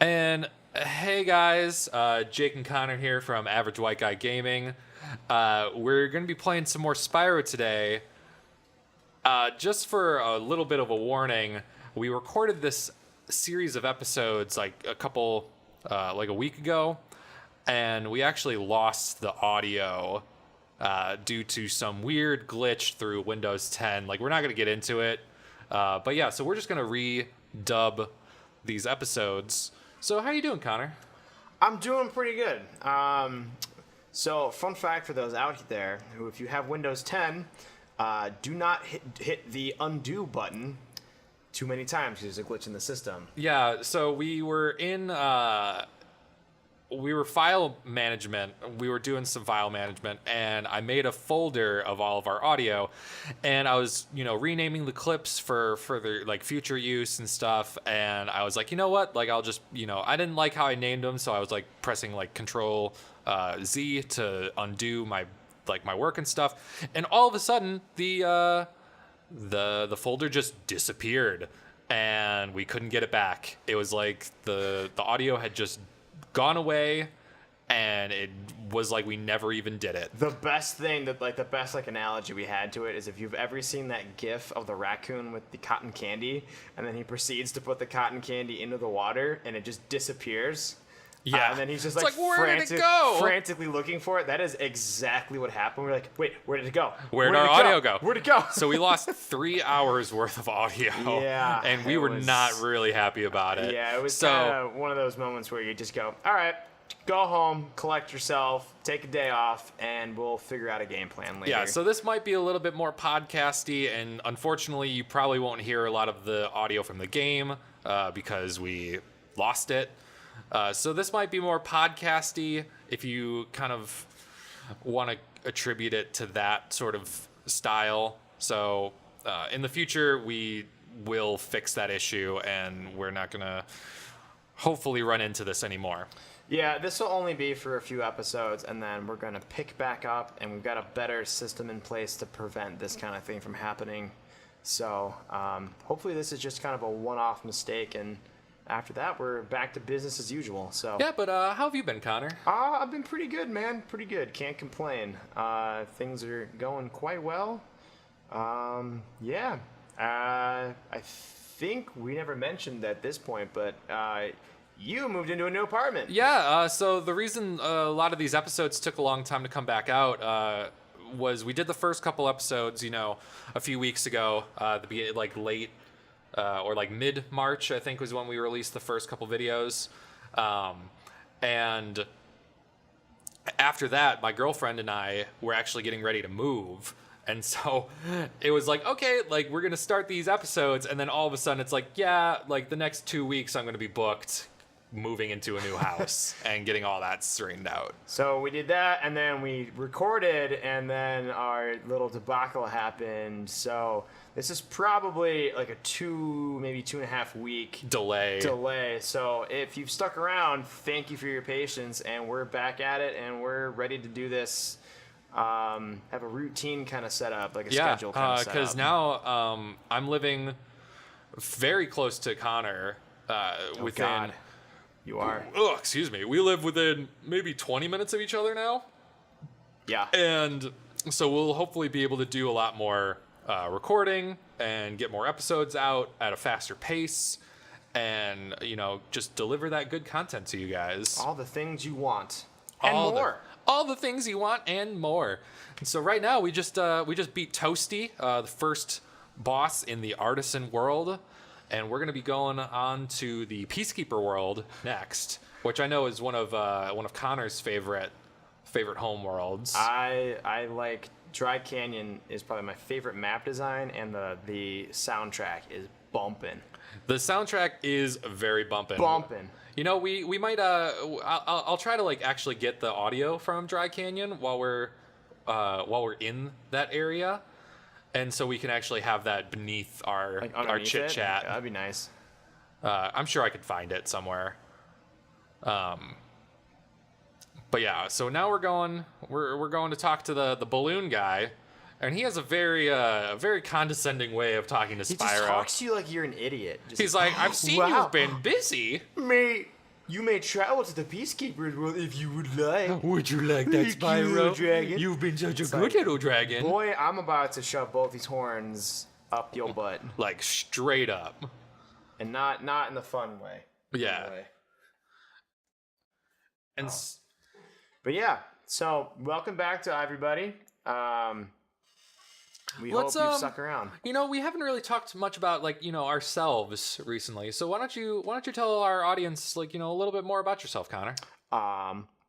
And hey guys, Jake and Connor here from Average White Guy Gaming. We're going to be playing some more Spyro today. Just for a little bit of a warning, we recorded this series of episodes like a week ago, and we actually lost the audio due to some weird glitch through Windows 10. Like, we're not going to get into it, but yeah, so we're just going to redub these episodes. So how you doing, Connor? I'm doing pretty good. So fun fact for those out there who, if you have Windows 10, do not hit the undo button too many times because there's a glitch in the system. Yeah, so we were file management. We were doing some file management, and I made a folder of all of our audio, and I was, renaming the clips for further, future use and stuff, and I was like, you know what? I'll just, I didn't like how I named them, so I was, pressing, Control Z to undo my work and stuff, and all of a sudden, the folder just disappeared, and we couldn't get it back. It was like the audio had just gone away, and it was like we never even did it. The best analogy we had to it is if you've ever seen that gif of the raccoon with the cotton candy, and then he proceeds to put the cotton candy into the water, and it just disappears. Yeah. And then he's just where did it go? Frantically looking for it. That is exactly what happened. We're like, wait, where did it go? Where did our audio go? Where'd it go? So we lost 3 hours worth of audio. Yeah. And we were not really happy about it. Yeah, it was kind of one of those moments where you just go, all right, go home, collect yourself, take a day off, and we'll figure out a game plan later. Yeah, so this might be a little bit more podcasty, and unfortunately, you probably won't hear a lot of the audio from the game because we lost it. So this might be more podcasty if you kind of want to attribute it to that sort of style. So in the future, we will fix that issue, and we're not going to hopefully run into this anymore. Yeah, this will only be for a few episodes, and then we're going to pick back up, and we've got a better system in place to prevent this kind of thing from happening. So hopefully this is just kind of a one-off mistake, and after that, we're back to business as usual. So yeah, but how have you been, Connor? I've been pretty good, man. Pretty good. Can't complain. Things are going quite well. I think we never mentioned at this point, but you moved into a new apartment. Yeah. So the reason a lot of these episodes took a long time to come back out was we did the first couple episodes, a few weeks ago, late. Or mid-March, I think, was when we released the first couple videos. And after that, my girlfriend and I were actually getting ready to move. And so it was like, okay, we're going to start these episodes. And then all of a sudden it's the next 2 weeks I'm going to be booked moving into a new house and getting all that straightened out. So we did that, and then we recorded, and then our little debacle happened. So this is probably like a 2.5 week delay. So if you've stuck around, thank you for your patience, and we're back at it, and we're ready to do this. Have a routine kind of set up, like a schedule kind of set up. Because now I'm living very close to Connor. Within. God. You are. Oh, excuse me. We live within maybe 20 minutes of each other now. Yeah. And so we'll hopefully be able to do a lot more recording and get more episodes out at a faster pace and, just deliver that good content to you guys. All the things you want. And more. All the things you want and more. And so right now we just beat Toasty, the first boss in the artisan world. And we're going to be going on to the Peacekeeper world next, which I know is one of Connor's favorite home worlds. I like Dry Canyon is probably my favorite map design, and the soundtrack is bumping. The soundtrack is very bumping. We might I'll try to actually get the audio from Dry Canyon while we're in that area. And so we can actually have that beneath our chit chat. Yeah, that'd be nice. I'm sure I could find it somewhere. But yeah, so now we're going to talk to the balloon guy, and he has a very condescending way of talking to Spyro. He just talks to you like you're an idiot. He's like, I've seen you've been busy. Me You may travel to the Peacekeepers world if you would like. Would you like that, You cute little Spyro? dragon. You've been such a It's good like, little dragon. Boy, I'm about to shove both these horns up your butt. Like, straight up. And not in the fun way. Yeah. Way. And But yeah, so welcome back to everybody. We hope you've stuck around. You know, we haven't really talked much about ourselves recently. So why don't you tell our audience a little bit more about yourself, Connor?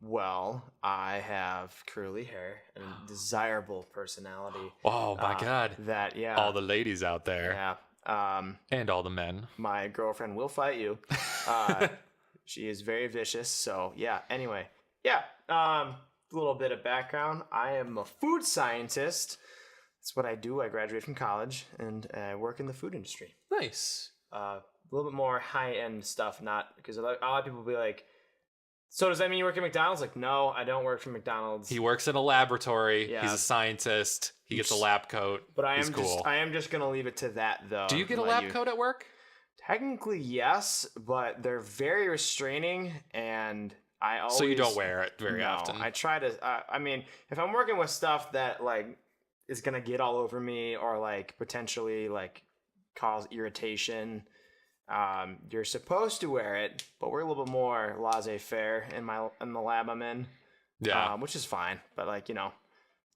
Well, I have curly hair and a desirable personality. Oh my God. That All the ladies out there. Yeah. And all the men. My girlfriend will fight you. She is very vicious. So yeah. Anyway, yeah. A little bit of background. I am a food scientist. That's what I do. I graduated from college and I work in the food industry. Nice. A little bit more high end stuff. Not because a lot of people will be like, so does that mean you work at McDonald's? Like, no, I don't work for McDonald's. He works in a laboratory. Yeah. He's a scientist. He gets a lab coat. But He's cool. I am just gonna leave it to that though. Do you get a lab coat at work? Technically, yes, but they're very restraining, and I always. So you don't wear it very often. I try to. I mean, if I'm working with stuff that is gonna get all over me or potentially cause irritation, you're supposed to wear it, but we're a little bit more laissez-faire in the lab I'm in. Yeah, which is fine, but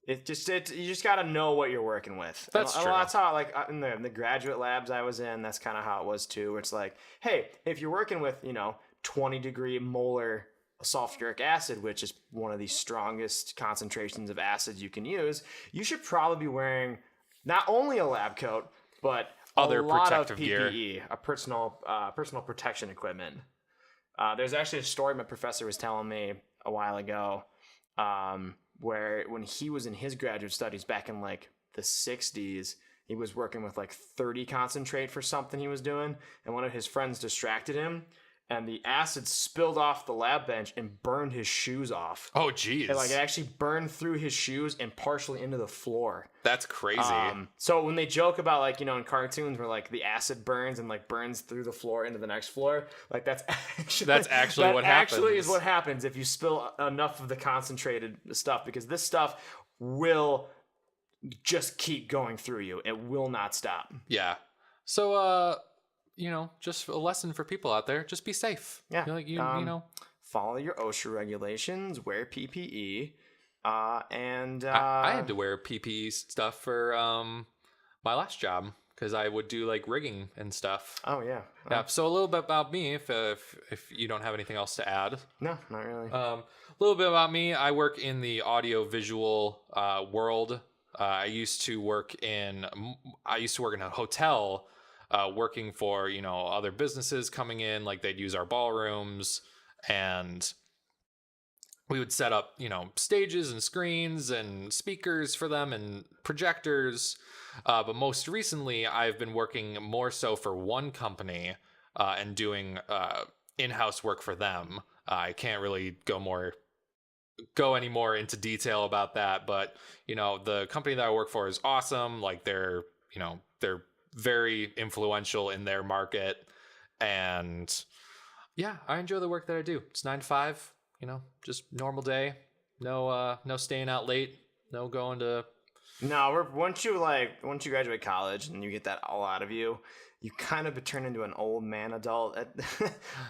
you just got to know what you're working with. That's true. That's how in the graduate labs I was in, that's kind of how it was too. Where it's like, hey, if you're working with 20-degree molar sulfuric acid, which is one of the strongest concentrations of acid you can use, you should probably be wearing not only a lab coat but other a lot protective of PPE, gear, a personal protection equipment. There's actually a story my professor was telling me a while ago. Where when he was in his graduate studies back in the 60s, he was working with 30 concentrate for something he was doing, and one of his friends distracted him, and the acid spilled off the lab bench and burned his shoes off. Oh, geez. And, it actually burned through his shoes and partially into the floor. That's crazy. So when they joke about in cartoons where the acid burns and burns through the floor into the next floor, that's actually what happens. That actually is what happens if you spill enough of the concentrated stuff, because this stuff will just keep going through you. It will not stop. Yeah. So just a lesson for people out there: just be safe. Yeah. Follow your OSHA regulations. Wear PPE. And I had to wear PPE stuff for my last job because I would do rigging and stuff. Oh yeah. Yeah. So a little bit about me, if you don't have anything else to add. No, not really. A little bit about me. I work in the audio visual world. I used to work in a hotel, working for other businesses coming in. They'd use our ballrooms, and we would set up, stages and screens and speakers for them and projectors. But most recently, I've been working more so for one company and doing in-house work for them. I can't really go any more into detail about that, but the company that I work for is awesome. They're very influential in their market, and yeah, I enjoy the work that I do. It's 9 to 5. Just normal day. No staying out late. No going to. No, once you graduate college and you get that all out of you, you kind of turn into an old man adult.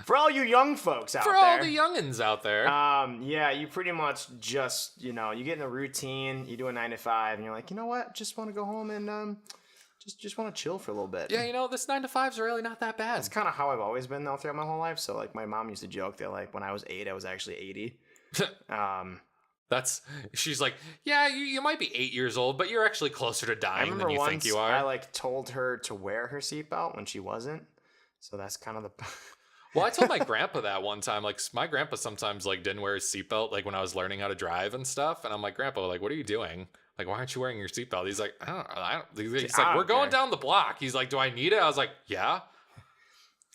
For all you young folks out there. For all the youngins out there. Yeah, you pretty much just you get in a routine. You do a 9 to 5, and you're like, you know what? Just want to go home and just want to chill for a little bit. Yeah, this 9 to 5's really not that bad. That's kind of how I've always been though throughout my whole life. So my mom used to joke that when I was 8, I was actually 80. She's like, yeah, you might be 8 years old, but you're actually closer to dying than you think you are. I told her to wear her seatbelt when she wasn't. So that's kind of the. Well, I told my grandpa that one time. My grandpa sometimes didn't wear his seatbelt when I was learning how to drive and stuff. And I'm like, Grandpa, what are you doing? Why aren't you wearing your seatbelt? He's like, I don't. He's like, we're going down the block. He's like, do I need it? I was like, yeah.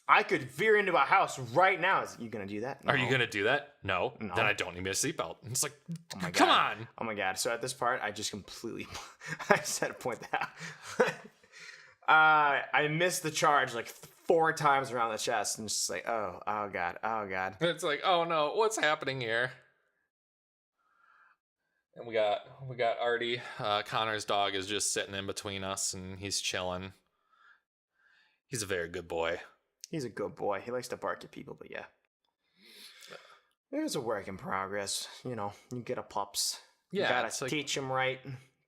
I could veer into a house right now. Are you going to do that? No. Are you going to do that? No. Then I don't need a seatbelt. It's like, oh my come God. on. Oh my God. So at this part, I just completely, I just had to point that out. I missed the charge 4 times around the chest, and it's just like, oh god, oh god. It's like, oh no, what's happening here? And we got Artie. Connor's dog is just sitting in between us, and he's chilling. He's a very good boy. He's a good boy. He likes to bark at people, but yeah. It's a work in progress. You know, you get a pups. Yeah, you gotta teach him right,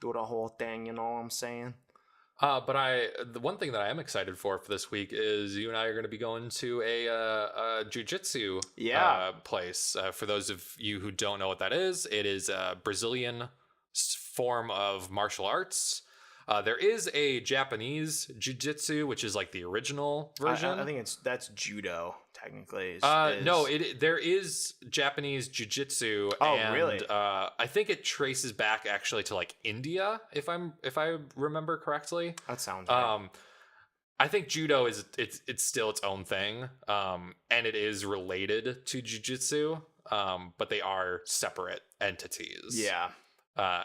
do the whole thing, you know what I'm saying? But the one thing that I am excited for this week is you and I are going to be going to a jiu-jitsu place. For those of you who don't know what that is, it is a Brazilian form of martial arts. There is a Japanese jiu-jitsu, which is like the original version. I think that's judo, technically. No, there is Japanese jiu-jitsu. Oh, and, really? I think it traces back actually to like India, if I remember correctly. That sounds right. I think judo it's still its own thing, and it is related to jiu-jitsu, but they are separate entities. Yeah.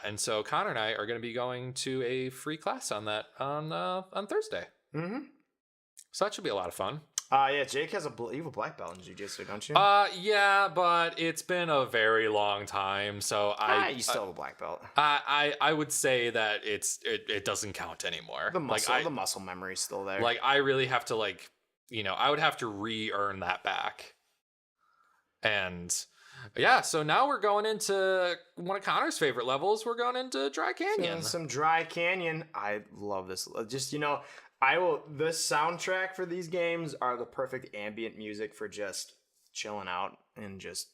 And so Connor and I are going to be going to a free class on that on Thursday. Mm-hmm. So that should be a lot of fun. Yeah, Jake has you have a black belt in jiu-jitsu, don't you? Yeah, but it's been a very long time, so you still have a black belt. I would say that it doesn't count anymore. The muscle memory's still there. Like I really have to I would have to re-earn that back. And yeah, so now we're going into one of Connor's favorite levels. We're going into Dry Canyon. Some Dry Canyon. I love this. Just, the soundtrack for these games are the perfect ambient music for just chilling out and just,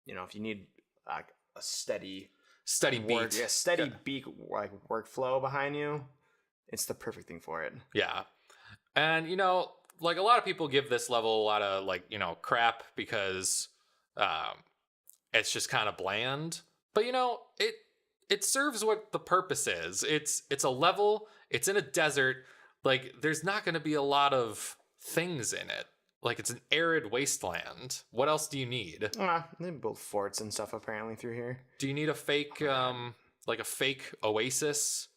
if you need like a steady beat. Yeah, beat, like workflow behind you. It's the perfect thing for it. Yeah. And, like a lot of people give this level a lot of crap because, it's just kind of bland, but it serves what the purpose is. It's a level, it's in a desert, like there's not going to be a lot of things in it. Like it's an arid wasteland. What else do you need? They build forts and stuff apparently through here. Do you need a fake like a fake oasis?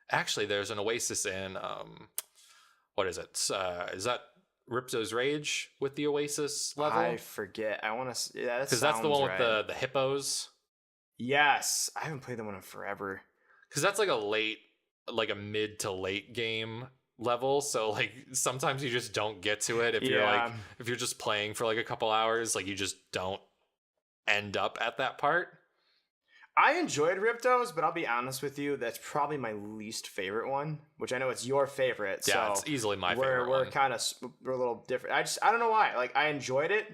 Actually, there's an oasis in what is it? Is that Ripzo's Rage with the Oasis level? I forget. I want to. Yeah, because that's the one with the hippos. Yes, I haven't played that one in forever. Because that's like a mid to late game level. So like sometimes you just don't get to it if you're just playing for like a couple hours. Like you just don't end up at that part. I enjoyed Riptos, but I'll be honest with you, that's probably my least favorite one, which I know it's your favorite. Yeah, so it's easily my favorite one. We're a little different. I don't know why. Like, I enjoyed it,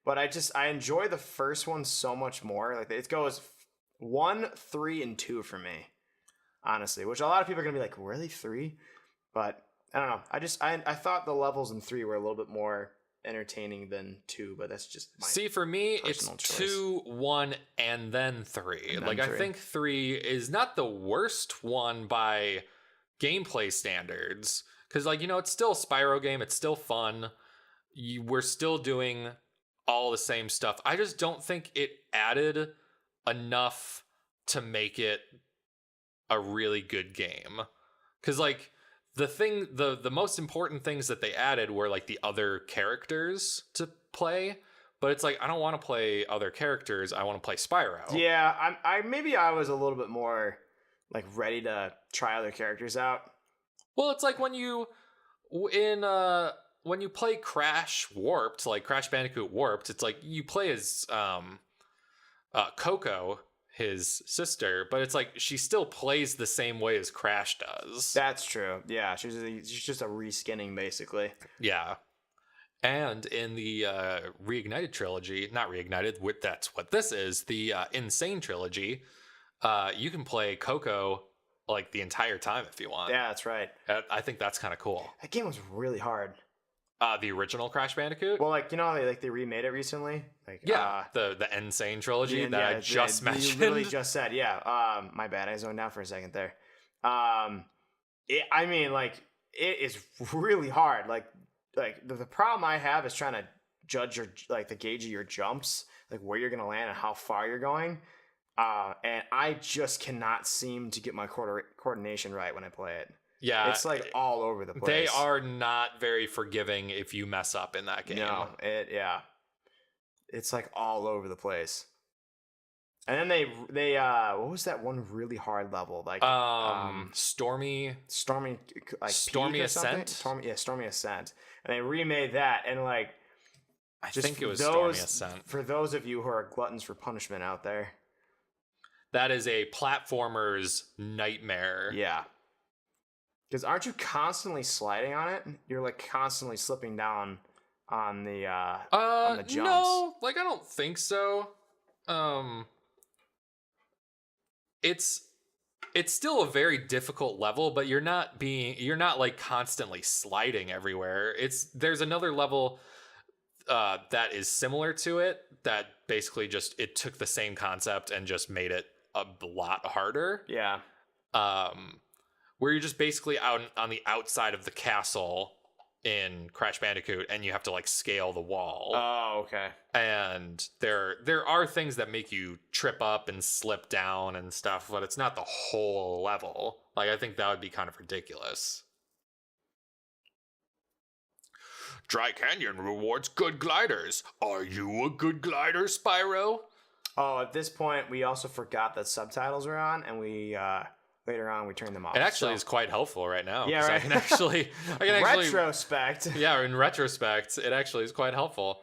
but I enjoy the first one so much more. Like, it goes 1, 3, and 2 for me, honestly, which a lot of people are going to be like, really, 3? But I don't know. I thought the levels in 3 were a little bit more entertaining than 2, but that's just my for me it's choice. 2, 1, and then 3. I think 3 is not the worst one by gameplay standards, because it's still a Spyro game, it's still fun, we're still doing all the same stuff. I just don't think it added enough to make it a really good game, because the most important things that they added were like the other characters to play, but it's like I don't want to play other characters, I want to play Spyro. Yeah, I was a little bit more like ready to try other characters out. Well, it's like when you play Crash Warped, like Crash Bandicoot Warped, it's like you play as Coco, his sister, but it's like she still plays the same way as Crash does. That's true. Yeah, she's just a reskinning basically. Yeah. And in the Reignited trilogy, not Reignited, that's what this is, the Insane trilogy, you can play Coco like the entire time if you want. Yeah, that's right. I think that's kind of cool. That game was really hard. The original Crash Bandicoot? Well, they remade it recently. The Insane trilogy that I just mentioned. You literally just said, yeah. My bad, I zoned out for a second there. It is really hard. Like the problem I have is trying to judge the gauge of your jumps, like where you're gonna land and how far you're going. And I just cannot seem to get my coordination right when I play it. Yeah, It's like all over the place. they are not very forgiving if you mess up in that game. No, it's like all over the place. And then they what was that one really hard level like Stormy like Stormy Peak or something? Ascent? Stormy Ascent, and they remade that, and like I just think it was those, Stormy Ascent. For those of you who are gluttons for punishment out there, that is a platformer's nightmare. yeah. Because aren't you constantly sliding on it? You're like constantly slipping down on the jumps. No, like I don't think so. It's still a very difficult level, but you're not like constantly sliding everywhere. There's another level that is similar to it that basically just it took the same concept and just made it a lot harder. Yeah. Where you're just basically out on the outside of the castle in Crash Bandicoot, and you have to like scale the wall. Oh, okay. And there are things that make you trip up and slip down and stuff, but it's not the whole level. Like I think that would be kind of ridiculous. Dry Canyon rewards good gliders. Are you a good glider, Spyro? Oh, at this point, we also forgot that subtitles were on, and we later on we turned them off. It actually is quite helpful right now. Yeah, right. I can actually retrospect. Yeah, in retrospect, it actually is quite helpful.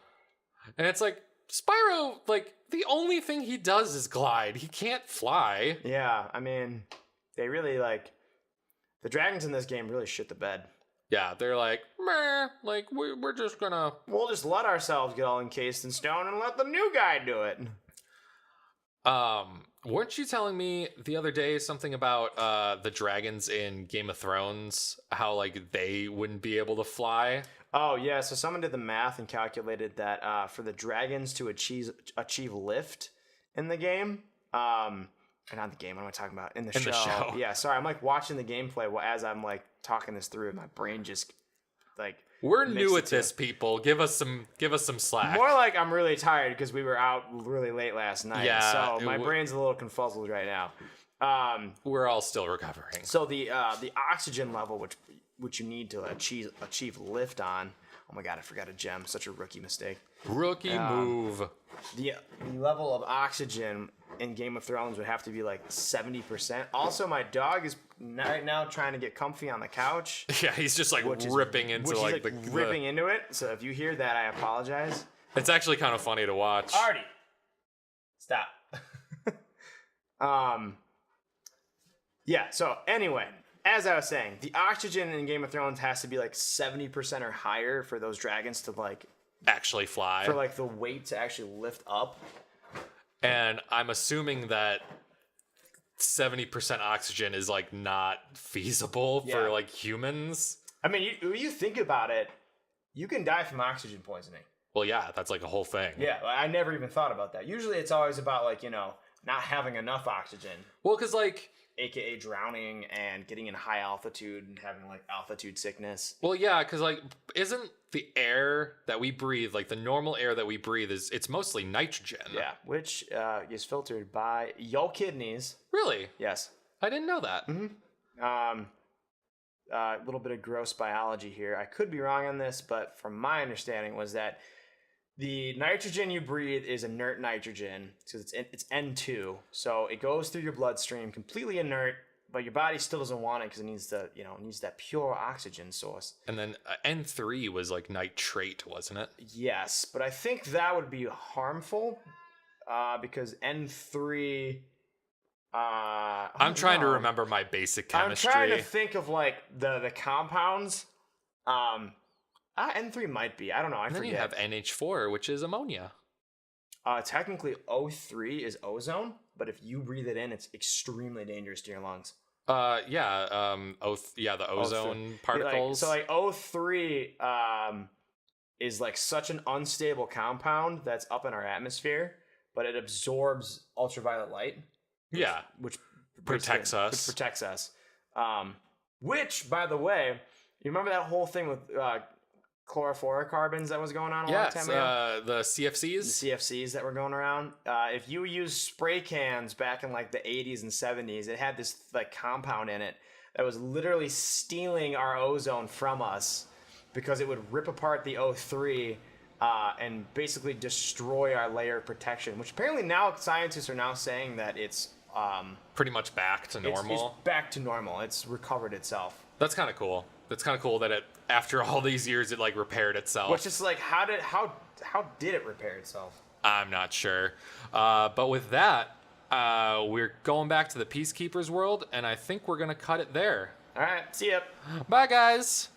And it's like Spyro, like the only thing he does is glide. He can't fly. Yeah, I mean, they really like the dragons in this game really shit the bed. Yeah, they're like, meh, like we're just gonna... We'll just let ourselves get all encased in stone and let the new guy do it. Weren't you telling me the other day something about the dragons in Game of Thrones, how like they wouldn't be able to fly? Oh yeah, so someone did the math and calculated that for the dragons to achieve lift in the game, not the game, what am I talking about? In the show. Yeah, sorry, I'm like watching the gameplay as I'm like talking this through, my brain just like... We're new at this, people. Give us some slack. More like I'm really tired because we were out really late last night. Yeah, so my brain's a little confuzzled right now. We're all still recovering. So the oxygen level, which you need to achieve lift on. Oh my god, I forgot a gem. Such a rookie mistake. Rookie move. The level of oxygen in Game of Thrones would have to be like 70%. Also, my dog is right now trying to get comfy on the couch. Yeah, he's just like ripping into ripping into it. So if you hear that, I apologize. It's actually kind of funny to watch. Artie, stop. Yeah. So anyway, as I was saying, the oxygen in Game of Thrones has to be like 70% or higher for those dragons to like actually fly. For like the weight to actually lift up. And I'm assuming that 70% oxygen is like not feasible for like humans. I mean, you think about it, you can die from oxygen poisoning. Well, yeah, that's like a whole thing. Yeah, I never even thought about that. Usually it's always about like, not having enough oxygen. Well, because like... AKA drowning and getting in high altitude and having like altitude sickness. Well, yeah, because like, isn't the air that we breathe, like the normal air that we breathe, it's mostly nitrogen? Yeah, which is filtered by your kidneys. Really? Yes. I didn't know that. Mm-hmm. A little bit of gross biology here. I could be wrong on this, but from my understanding was that the nitrogen you breathe is inert nitrogen because it's N2, so it goes through your bloodstream completely inert, but your body still doesn't want it because it needs the needs that pure oxygen source. And then N3 was like nitrate, wasn't it? Yes, but I think that would be harmful because N3. I'm trying to remember my basic chemistry. I'm trying to think of like the compounds. N3 might be. I don't know. I forget. Then you have NH4, which is ammonia. Technically, O3 is ozone, but if you breathe it in, it's extremely dangerous to your lungs. The ozone particles. Like O3 is like such an unstable compound that's up in our atmosphere, but it absorbs ultraviolet light. Which protects us. Which protects us. Which, by the way, you remember that whole thing with chlorofluorocarbons that was going on a long time ago? The CFCs? The CFCs that were going around. If you used spray cans back in like the 80s and 70s, it had this like compound in it that was literally stealing our ozone from us because it would rip apart the O3 and basically destroy our layer of protection, which apparently now scientists are now saying that it's pretty much back to normal. It's back to normal. It's recovered itself. That's kind of cool. That's kind of cool that it, after all these years, it like repaired itself. Which is like, how did it repair itself? I'm not sure. But with that, we're going back to the Peacekeepers world, and I think we're gonna cut it there. All right, see ya. Bye, guys.